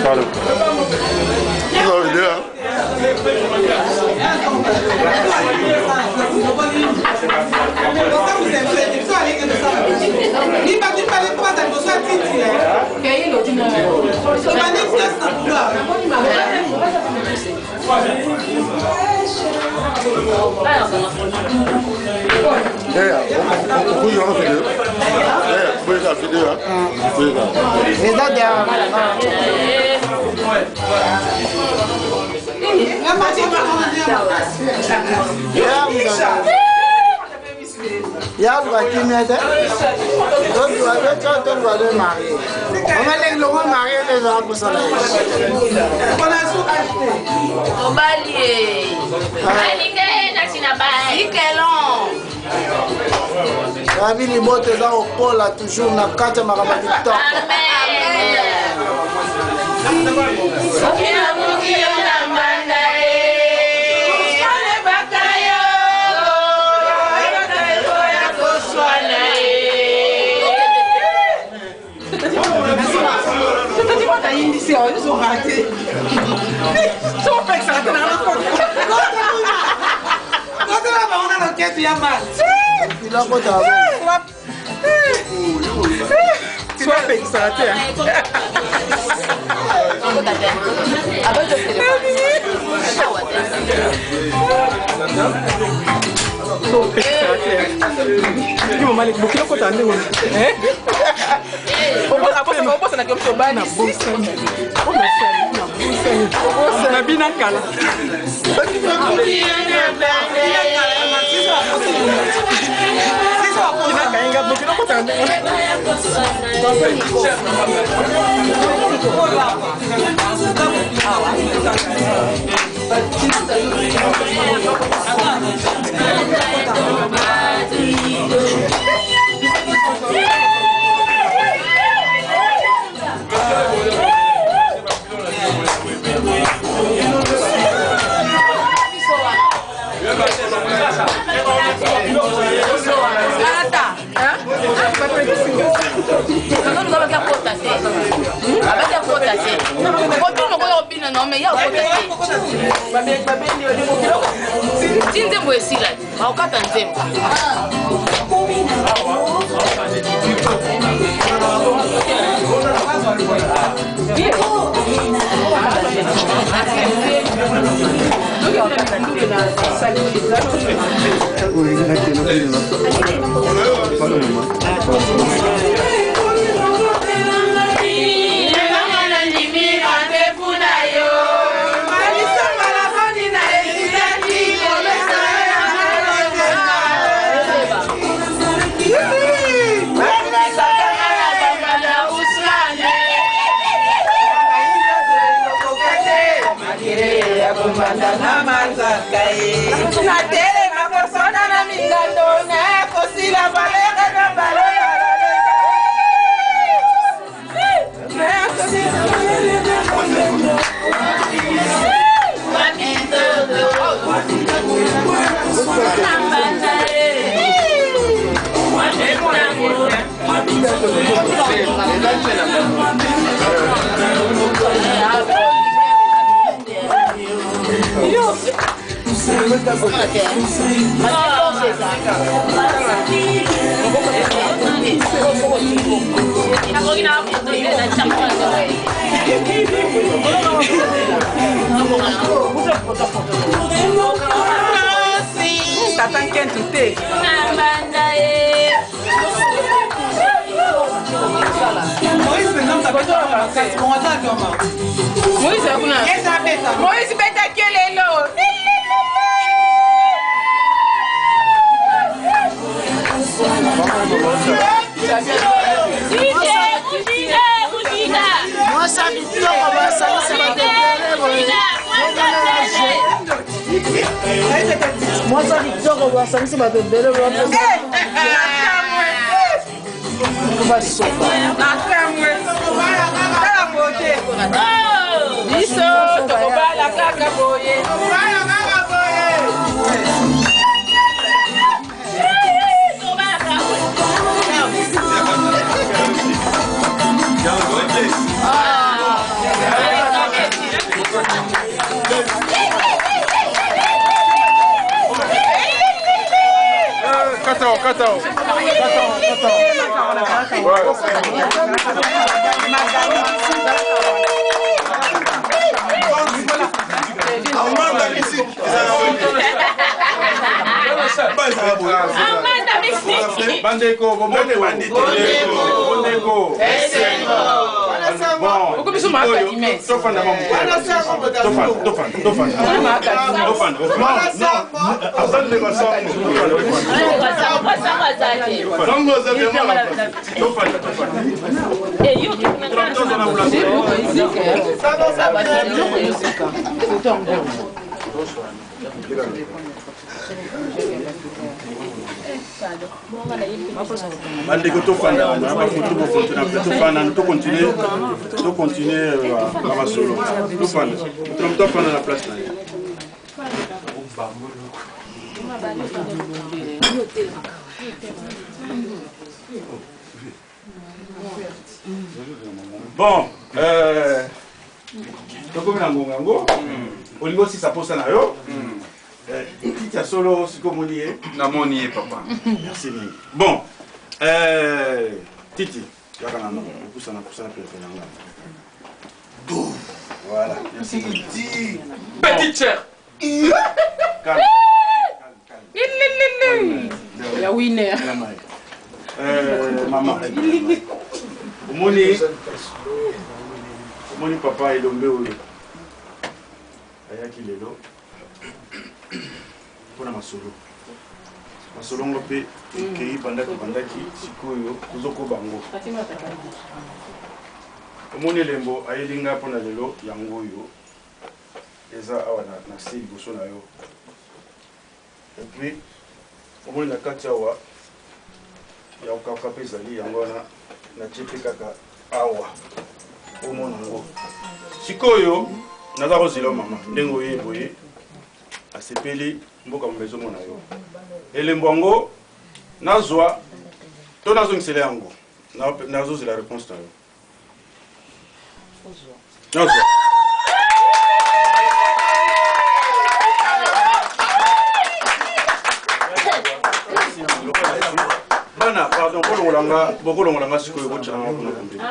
Claro. No, idea. Il y a un qui m'aide. Donc, tu vas le marier. On va les longs mariés les gens pour ça. Au balier. La vie, les bottes là au pôle, là, toujours, on a 4 marabouts du temps. Ils ont raté. Ils ont fait ça dans la côte. Quand on a l'enquête, il y a mal. Il a pas d'argent. Soit fait ça. Ni mama le bokilo ko tande wona eh on pose na question bani na bina kala kina kainga bokilo ko tande non mais il y a un Moïse beta kelelo. Moi, ça dit que on va s'en sortir de belle on va se sauver. Biso, tokobala kaka boye. Ah. Bandeko. Bandeko tofanda na ba futu ko funtuna tofanda to continuer à ma solo tofanda na place na bon toko na ngongo olingo si saposa na yo Titi a solo sikomonie Namoni papa. merci mingi bon Titi yakana no kusana préféré nga voilà merci Titi Petite chère. calme Ya winner. maman omoni papa elombe oyo ayaki lelo mpona masolo ngo mpe ekei bandaki sikoyo kozokoba ngo omoni elembo ayelinga mpona lelo yango oyo eza awa na se liboso na yo epuis omoni na kati awa ya kokauka mpe ezali yango wana natie mpe kaka awa omona ngo sikoyo naza kozela mama ndenge oye boye asepeli mboka mbe ezomona yo elembo yango nazwa to nazongisela yango nazozela réponse na yo nazwa bana pardon bokolongolanga sikoyo bocanga kuna pembeni